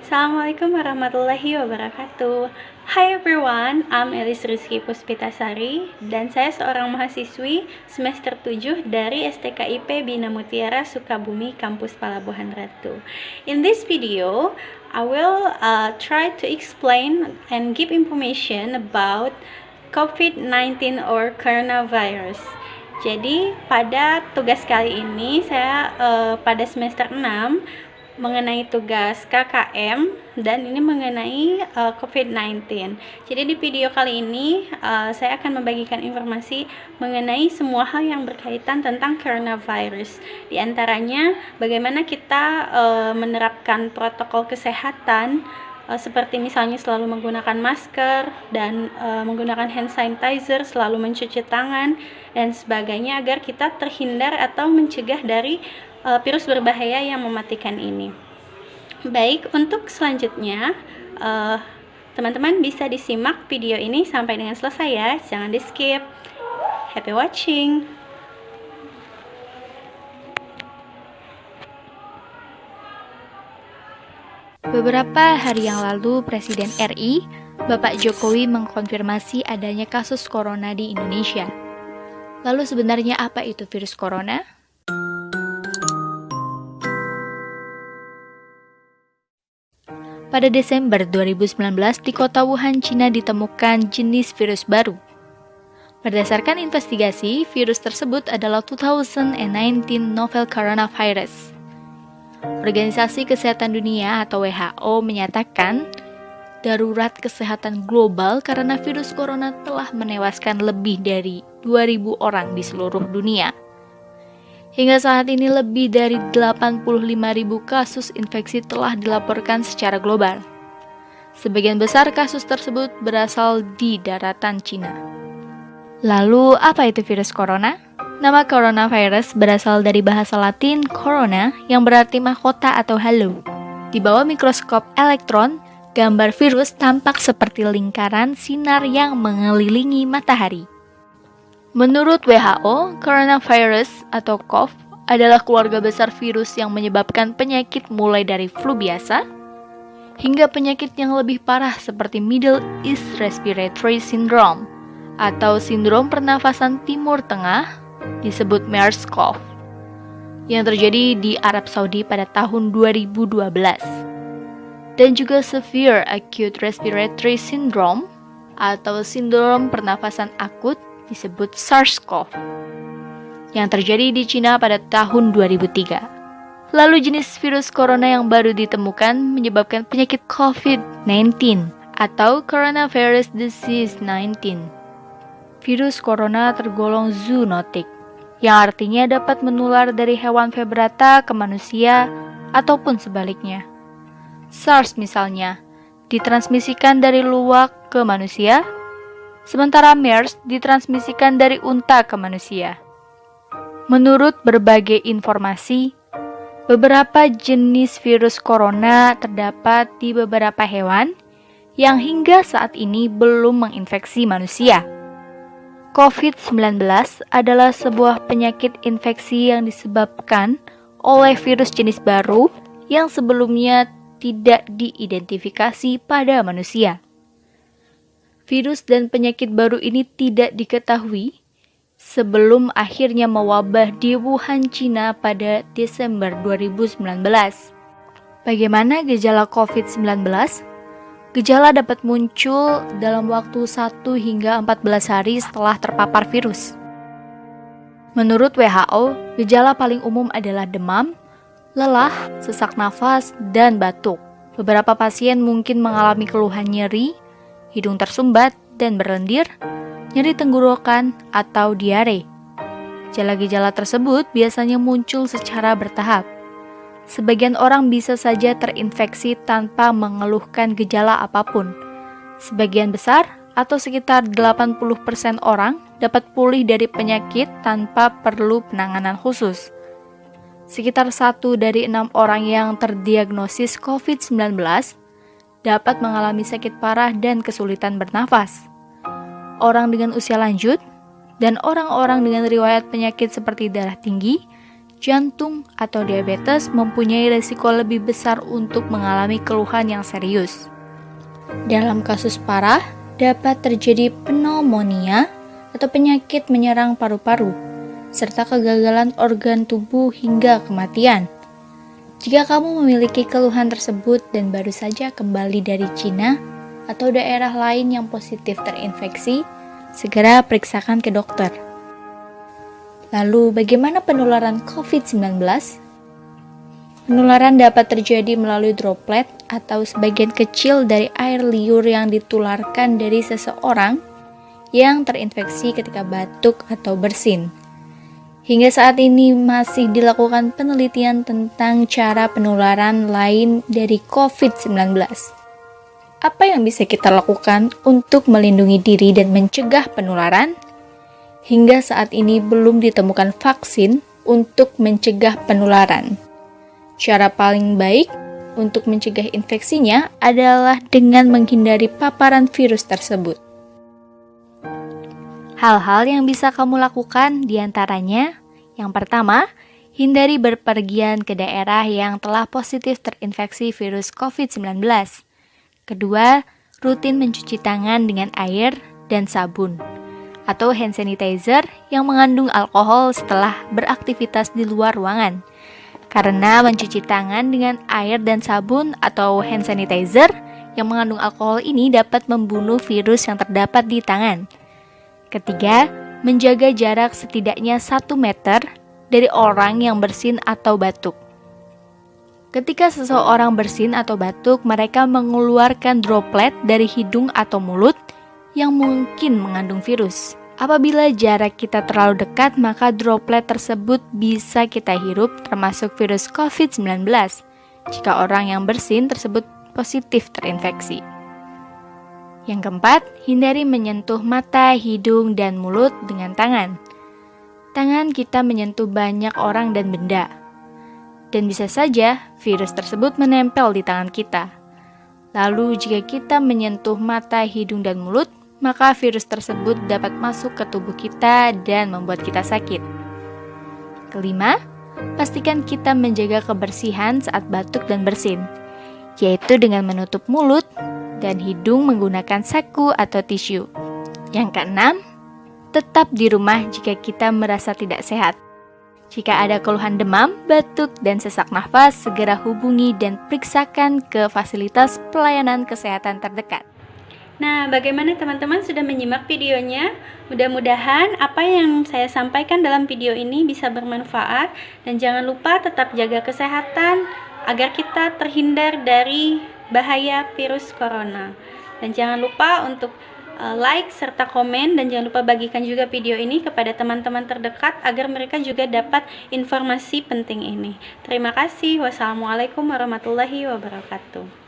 Assalamualaikum warahmatullahi wabarakatuh. Hi everyone, I'm Elis Rizky Puspitasari dan saya seorang mahasiswi semester 7 dari STKIP Bina Mutiara Sukabumi Kampus Palabuhan Ratu. In this video, I will try to explain and give information about COVID-19 or coronavirus. Jadi pada tugas kali ini saya pada semester 6 mengenai tugas KKM dan ini mengenai COVID-19. Jadi di video kali ini saya akan membagikan informasi mengenai semua hal yang berkaitan tentang coronavirus. Di antaranya bagaimana kita menerapkan protokol kesehatan seperti misalnya selalu menggunakan masker dan menggunakan hand sanitizer, selalu mencuci tangan dan sebagainya agar kita terhindar atau mencegah dari virus berbahaya yang mematikan ini. Baik, untuk selanjutnya teman-teman bisa disimak video ini sampai dengan selesai ya, jangan di skip. Happy watching. Beberapa hari yang lalu, Presiden RI, Bapak Jokowi mengkonfirmasi adanya kasus corona di Indonesia. Lalu sebenarnya apa itu virus corona? Pada Desember 2019, di kota Wuhan, Cina ditemukan jenis virus baru. Berdasarkan investigasi, virus tersebut adalah 2019 novel coronavirus. Organisasi Kesehatan Dunia atau WHO menyatakan darurat kesehatan global karena virus corona telah menewaskan lebih dari 2.000 orang di seluruh dunia. Hingga saat ini lebih dari 85.000 kasus infeksi telah dilaporkan secara global. Sebagian besar kasus tersebut berasal di daratan Cina. Lalu, apa itu virus corona? Nama coronavirus berasal dari bahasa Latin corona yang berarti mahkota atau halo. Di bawah mikroskop elektron, gambar virus tampak seperti lingkaran sinar yang mengelilingi matahari. Menurut WHO, coronavirus atau COV adalah keluarga besar virus yang menyebabkan penyakit mulai dari flu biasa hingga penyakit yang lebih parah seperti Middle East Respiratory Syndrome atau sindrom pernafasan Timur Tengah disebut MERS-CoV yang terjadi di Arab Saudi pada tahun 2012 dan juga Severe Acute Respiratory Syndrome atau sindrom pernafasan akut disebut SARS-CoV yang terjadi di Cina pada tahun 2003. Lalu jenis virus corona yang baru ditemukan menyebabkan penyakit COVID-19 atau Coronavirus Disease 19. Virus corona tergolong zoonotik, yang artinya dapat menular dari hewan vertebrata ke manusia ataupun sebaliknya. SARS misalnya, ditransmisikan dari luwak ke manusia, sementara MERS ditransmisikan dari unta ke manusia. Menurut berbagai informasi, beberapa jenis virus corona terdapat di beberapa hewan yang hingga saat ini belum menginfeksi manusia. COVID-19 adalah sebuah penyakit infeksi yang disebabkan oleh virus jenis baru yang sebelumnya tidak diidentifikasi pada manusia. Virus dan penyakit baru ini tidak diketahui sebelum akhirnya mewabah di Wuhan, Cina pada Desember 2019. Bagaimana gejala COVID-19? Gejala dapat muncul dalam waktu 1 hingga 14 hari setelah terpapar virus. Menurut WHO, gejala paling umum adalah demam, lelah, sesak nafas, dan batuk. Beberapa pasien mungkin mengalami keluhan nyeri, hidung tersumbat dan berlendir, nyeri tenggorokan, atau diare. Gejala-gejala tersebut biasanya muncul secara bertahap. Sebagian orang bisa saja terinfeksi tanpa mengeluhkan gejala apapun. Sebagian besar, atau sekitar 80% orang, dapat pulih dari penyakit tanpa perlu penanganan khusus. Sekitar 1 dari 6 orang yang terdiagnosis COVID-19 dapat mengalami sakit parah dan kesulitan bernafas. Orang dengan usia lanjut dan orang-orang dengan riwayat penyakit seperti darah tinggi jantung, atau diabetes mempunyai risiko lebih besar untuk mengalami keluhan yang serius. Dalam kasus parah, dapat terjadi pneumonia atau penyakit menyerang paru-paru, serta kegagalan organ tubuh hingga kematian. Jika kamu memiliki keluhan tersebut dan baru saja kembali dari Cina atau daerah lain yang positif terinfeksi, segera periksakan ke dokter. Lalu, bagaimana penularan COVID-19? Penularan dapat terjadi melalui droplet atau sebagian kecil dari air liur yang ditularkan dari seseorang yang terinfeksi ketika batuk atau bersin. Hingga saat ini masih dilakukan penelitian tentang cara penularan lain dari COVID-19. Apa yang bisa kita lakukan untuk melindungi diri dan mencegah penularan? Hingga saat ini belum ditemukan vaksin untuk mencegah penularan. Cara paling baik untuk mencegah infeksinya adalah dengan menghindari paparan virus tersebut. Hal-hal yang bisa kamu lakukan diantaranya, yang pertama, hindari berpergian ke daerah yang telah positif terinfeksi virus COVID-19. Kedua, rutin mencuci tangan dengan air dan sabun, atau hand sanitizer yang mengandung alkohol setelah beraktivitas di luar ruangan. Karena mencuci tangan dengan air dan sabun atau hand sanitizer yang mengandung alkohol ini dapat membunuh virus yang terdapat di tangan. Ketiga, menjaga jarak setidaknya 1 meter dari orang yang bersin atau batuk. Ketika seseorang bersin atau batuk, mereka mengeluarkan droplet dari hidung atau mulut yang mungkin mengandung virus. Apabila jarak kita terlalu dekat, maka droplet tersebut bisa kita hirup, termasuk virus COVID-19, jika orang yang bersin tersebut positif terinfeksi. Yang keempat, hindari menyentuh mata, hidung, dan mulut dengan tangan. Tangan kita menyentuh banyak orang dan benda, dan bisa saja virus tersebut menempel di tangan kita. Lalu, jika kita menyentuh mata, hidung, dan mulut, maka virus tersebut dapat masuk ke tubuh kita dan membuat kita sakit. Kelima, pastikan kita menjaga kebersihan saat batuk dan bersin, yaitu dengan menutup mulut dan hidung menggunakan saku atau tisu. Yang keenam, tetap di rumah jika kita merasa tidak sehat. Jika ada keluhan demam, batuk, dan sesak nafas, segera hubungi dan periksakan ke fasilitas pelayanan kesehatan terdekat. Nah, bagaimana teman-teman sudah menyimak videonya? Mudah-mudahan apa yang saya sampaikan dalam video ini bisa bermanfaat, dan jangan lupa tetap jaga kesehatan agar kita terhindar dari bahaya virus corona. Dan jangan lupa untuk like serta komen, dan jangan lupa bagikan juga video ini kepada teman-teman terdekat agar mereka juga dapat informasi penting ini. Terima kasih. Wassalamualaikum warahmatullahi wabarakatuh.